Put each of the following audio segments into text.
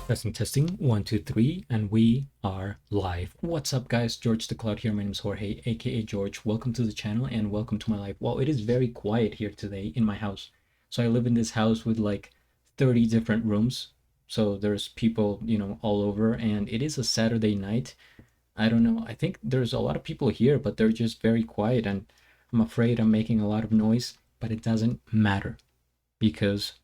Testing, testing, one, two, three, and we are live. What's up, guys? George the Cloud here. My name is Jorge, aka George. Welcome to the channel and welcome to my life. Well, it is very quiet here today in my house. So I live in this house with like 30 different rooms. So there's people, all over, and it is a Saturday night. I don't know. I think there's a lot of people here, but they're just very quiet, and I'm afraid I'm making a lot of noise, but it doesn't matter because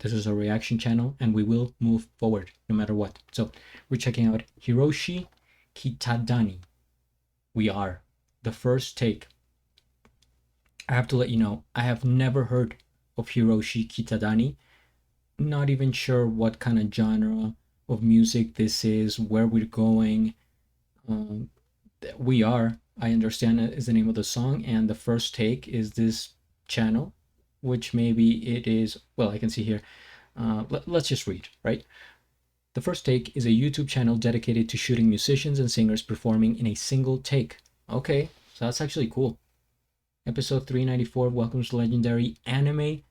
this is a reaction channel and we will move forward no matter what. So we're checking out Hiroshi Kitadani. We are the first take. I have to let you know, I have never heard of Hiroshi Kitadani. Not even sure what kind of genre of music this is, where we're going. We are, I understand it is the name of the song, and the first take is this channel, which maybe it is, well, I can see here. Let's just read, right? The first take is a YouTube channel dedicated to shooting musicians and singers performing in a single take. Okay, so that's actually cool. Episode 394 welcomes legendary anime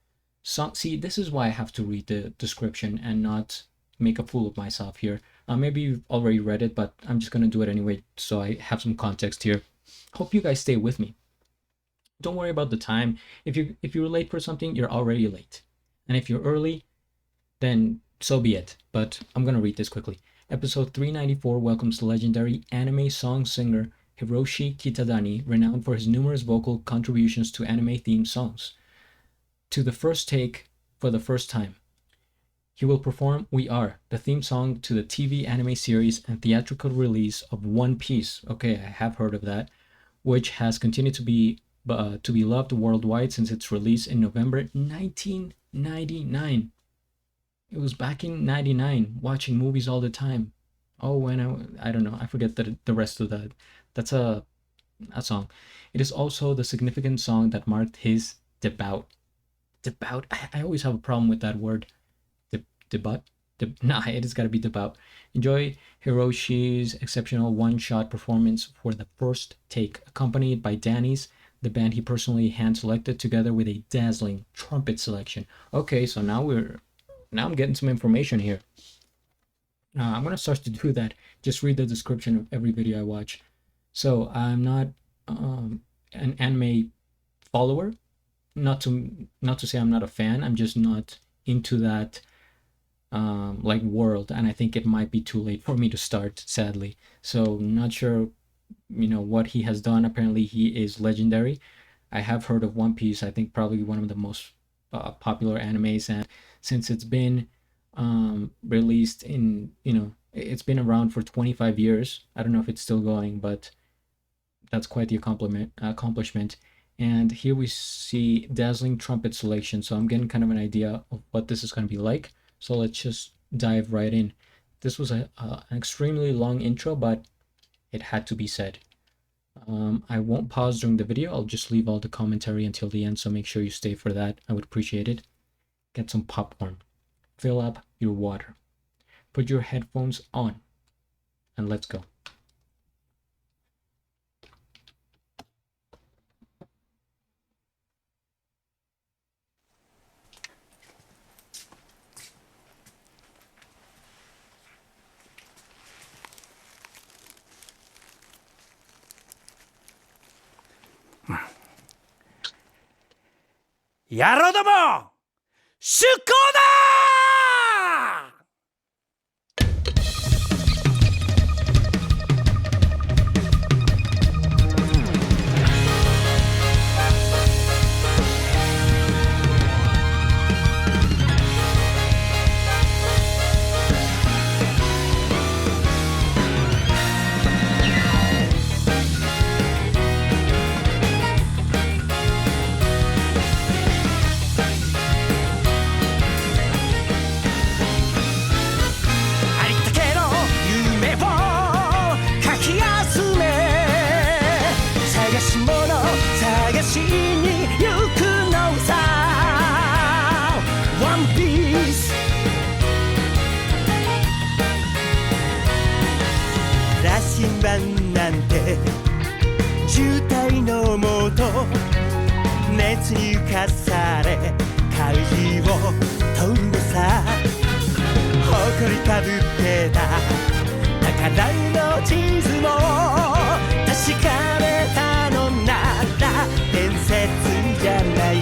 song. See, this is why I have to read the description and not make a fool of myself here. Maybe you've already read it, but I'm just gonna do it anyway so I have some context here. Hope you guys stay with me. Don't worry about the time. If you're late for something, you're already late. And if you're early, then so be it. But I'm gonna read this quickly. Episode 394 welcomes legendary anime song singer Hiroshi Kitadani, renowned for his numerous vocal contributions to anime themed songs. To the first take for the first time. He will perform We Are, the theme song to the TV anime series and theatrical release of One Piece. Okay, I have heard of that, which has continued to be loved worldwide since its release in November 1999. It was back in 99, watching movies all the time. Oh, when I don't know, I forget the rest of that. That's a song. It is also the significant song that marked his debut. Debut? I always have a problem with that word. Debut? Nah, it has got to be debut. Enjoy Hiroshi's exceptional one-shot performance for the first take, accompanied by Danny's, the band he personally hand-selected, together with a dazzling trumpet selection. Okay, so now I'm getting some information here. I'm gonna start to do that. Just read the description of every video I watch. So I'm not an anime follower. Not to say I'm not a fan. I'm just not into that like world, and I think it might be too late for me to start, sadly. So not sure what he has done. Apparently he is legendary. I have heard of One Piece. I think probably one of the most popular animes, and since it's been released in it's been around for 25 years. I don't know if it's still going, but that's quite the accomplishment. And here we see dazzling trumpet selection, so I'm getting kind of an idea of what this is going to be like. So let's just dive right in. This was an extremely long intro, but it had to be said. I won't pause during the video. I'll just leave all the commentary until the end, so make sure you stay for that. I would appreciate it. Get some popcorn. Fill up your water. Put your headphones on. And let's go. Yaro domo! Shukou da! なんて渋滞のもと熱に浮かされ海を飛んでさ誇りかぶっててた宝の地図も確かめたのなら伝説じゃない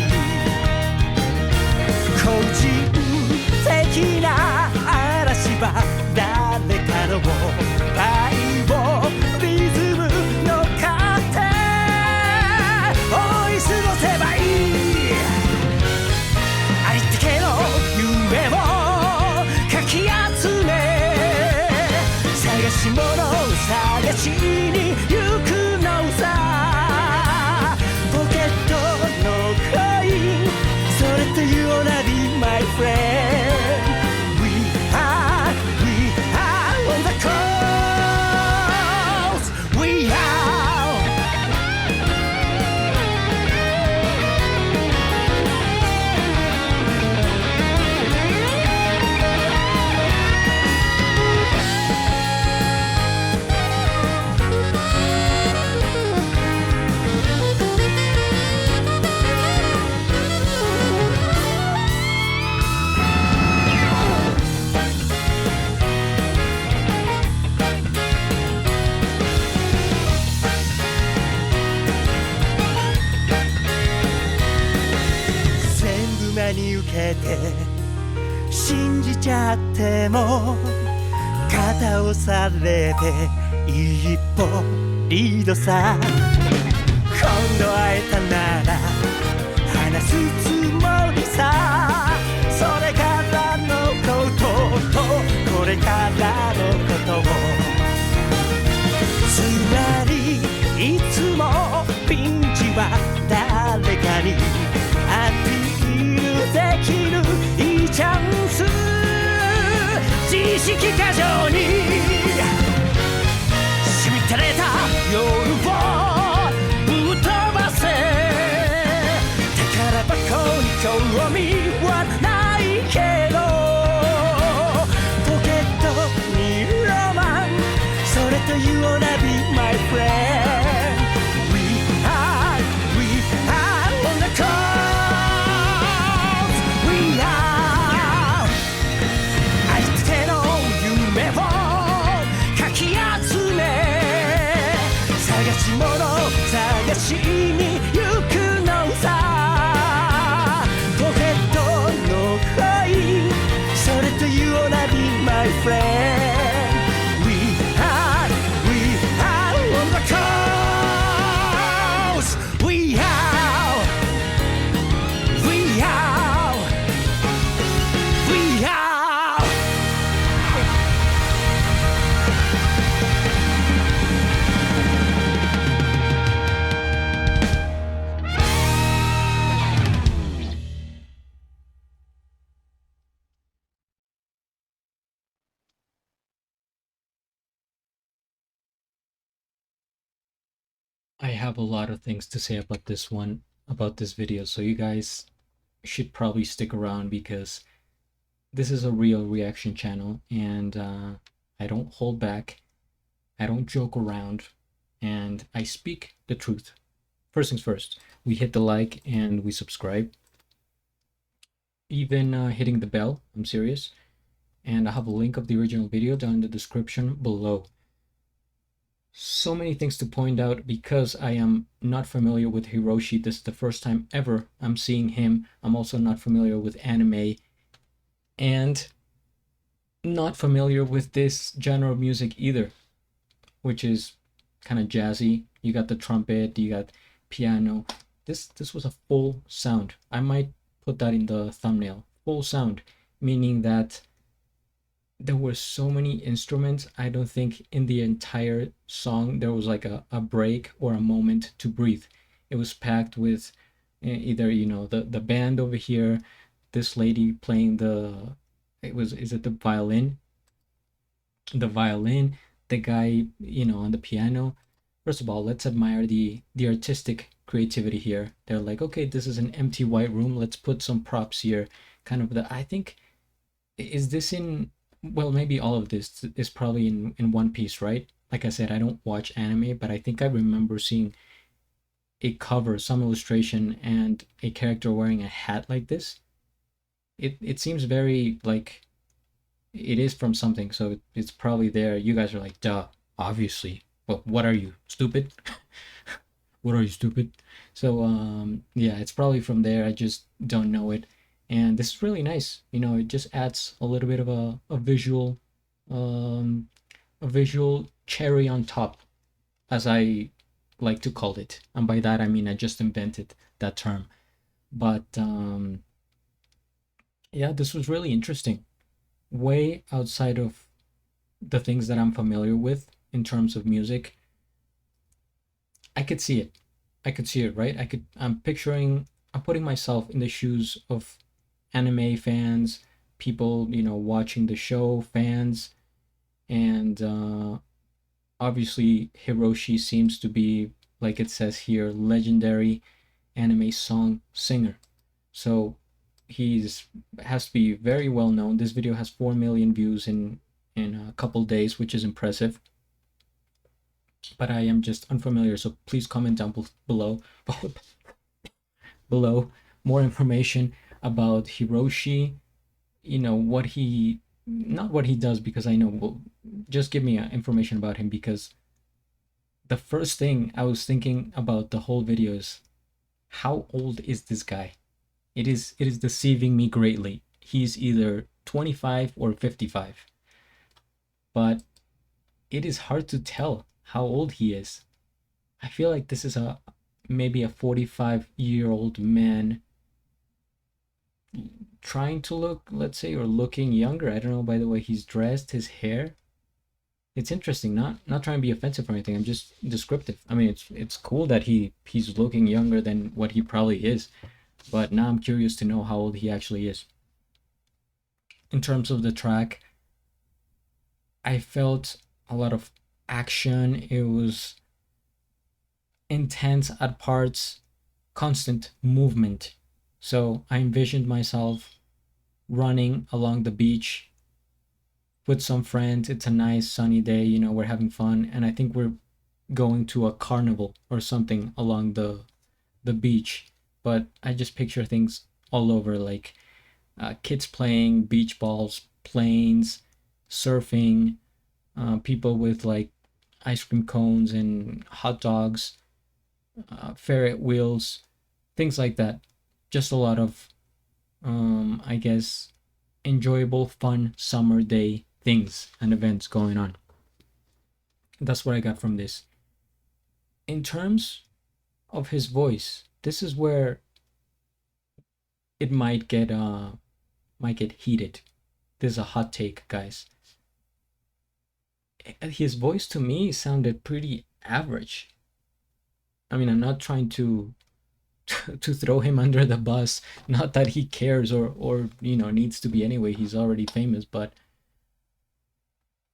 個人的な嵐は誰かのバイオリズム乗っかって追い過ごせばいいありったけの夢をかき集め探し物探しに行くのさポケットのコインそれという同じ my friend We are on the coast We are全部真に受けて信じちゃっても肩押されて一歩リードさ今度会えたなら話すつもりさそれからのこととこれからのことをつまりいつもピンチは誰かにアピールできるいいチャンス自意識過剰にしみたれた夜をぶっ飛ばせ宝箱に興味はないけどポケットにロマンそれという同じ my friend We are on the coast We are ありつけの夢をかき集め探し物探しに行くのさポケットのコインそれという同じ my friend We are on the coast We are We are We are I have a lot of things to say about this video, so you guys should probably stick around because this is a real reaction channel and I don't hold back, I don't joke around, and I speak the truth. First things first, we hit the like and we subscribe. Even hitting the bell, I'm serious. And I have a link of the original video down in the description below. So many things to point out because I am not familiar with Hiroshi. This is the first time ever I'm seeing him. I'm also not familiar with anime and not familiar with this genre of music either, which is kind of jazzy. You got the trumpet, you got piano. This was a full sound. I might put that in the thumbnail. Full sound, meaning that there were so many instruments. I don't think in the entire song there was like a break or a moment to breathe. It was packed with either, you know, the band over here, this lady playing is it the violin? The violin, the guy, you know, on the piano. First of all, let's admire the artistic creativity here. They're like, okay, this is an empty white room. Let's put some props here. Kind of I think, is this in, well, maybe all of this is probably in One Piece, right? Like I said, I don't watch anime, but I think I remember seeing a cover, some illustration, and a character wearing a hat like this. It seems very like it is from something, so it's probably there. You guys are like, duh, obviously. But what are you, stupid? What are you, stupid? So yeah, it's probably from there. I just don't know it. And this is really nice. It just adds a little bit of um, a visual cherry on top, as I like to call it. And by that I mean I just invented that term. But yeah, this was really interesting. Way outside of the things that I'm familiar with in terms of music. I could see it. I could see it, right? I'm putting myself in the shoes of anime fans, people, watching the show, fans, and obviously Hiroshi seems to be, like it says here, legendary anime song singer. So he's has to be very well known. This video has 4 million views in a couple days, which is impressive. But I am just unfamiliar, so please comment down below below more information about Hiroshi. What he, not what he does, because I know. Well, just give me information about him, because the first thing I was thinking about the whole video is, how old is this guy? It is deceiving me greatly. He's either 25 or 55, but it is hard to tell how old he is. I feel like this is a maybe a 45-year-old man trying to look, let's say, or looking younger. I don't know, by the way he's dressed, his hair. It's interesting. Not trying to be offensive or anything. I'm just descriptive. I mean, it's cool that he's looking younger than what he probably is. But now I'm curious to know how old he actually is. In terms of the track, I felt a lot of action. It was intense at parts, constant movement. So I envisioned myself running along the beach with some friends. It's a nice sunny day, we're having fun, and I think we're going to a carnival or something along the beach. But I just picture things all over, like kids playing beach balls, planes, surfing, people with like ice cream cones and hot dogs, ferret wheels, things like that. Just a lot of, I guess, enjoyable, fun summer day things and events going on. That's what I got from this. In terms of his voice, this is where it might get heated. This is a hot take, guys. His voice to me sounded pretty average. I mean, I'm not trying to to throw him under the bus. Not that he cares or needs to be anyway. He's already famous, but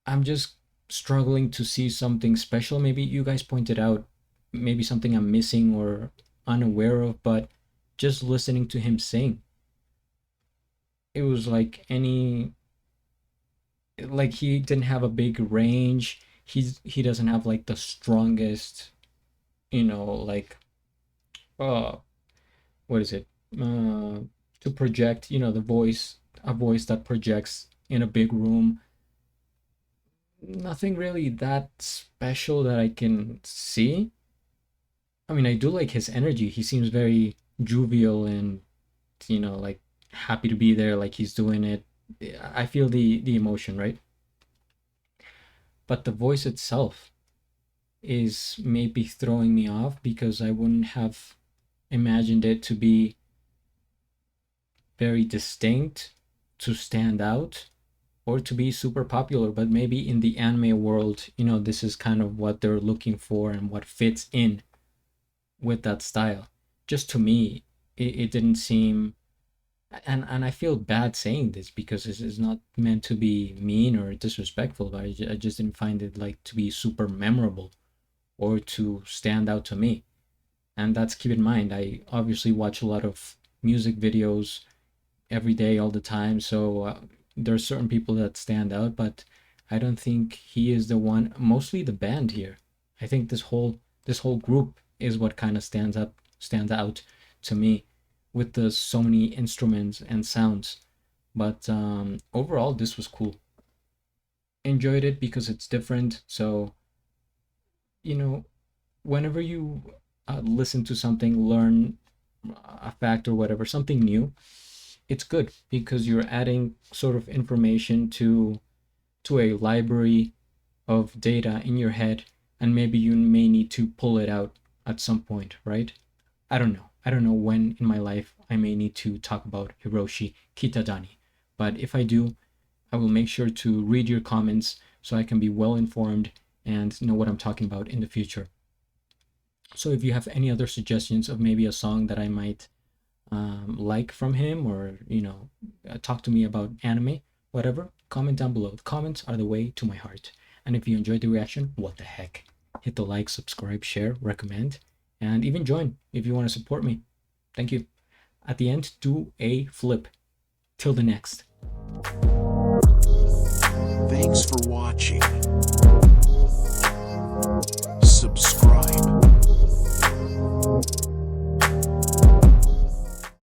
I'm just struggling to see something special. Maybe you guys pointed out maybe something I'm missing or unaware of, but just listening to him sing, it was like he didn't have a big range. He doesn't have like the strongest, like uh what is it? To project, the voice, a voice that projects in a big room. Nothing really that special that I can see. I mean, I do like his energy. He seems very jovial and, like happy to be there, like he's doing it. I feel the emotion, right? But the voice itself is maybe throwing me off, because I wouldn't have imagined it to be very distinct, to stand out, or to be super popular. But maybe in the anime world, this is kind of what they're looking for and what fits in with that style. Just to me, it didn't seem, and I feel bad saying this because this is not meant to be mean or disrespectful, but I just didn't find it like to be super memorable or to stand out to me. And that's, keep in mind, I obviously watch a lot of music videos every day, all the time. So there are certain people that stand out, but I don't think he is the one. Mostly the band here. I think this whole group is what kind of stands out to me, with the so many instruments and sounds. But overall, this was cool. enjoyed it because it's different. So, you know, whenever you listen to something, learn a fact or whatever, something new, it's good because you're adding sort of information to a library of data in your head, and maybe you may need to pull it out at some point, right? I don't know. I don't know when in my life I may need to talk about Hiroshi Kitadani. But if I do, I will make sure to read your comments so I can be well informed and know what I'm talking about in the future. So if you have any other suggestions of maybe a song that I might like from him, or talk to me about anime, whatever, comment down below. The comments are the way to my heart. And if you enjoyed the reaction, what the heck, hit the like, subscribe, share, recommend, and even join if you want to support me. Thank you. At the end, do a flip. Till the next.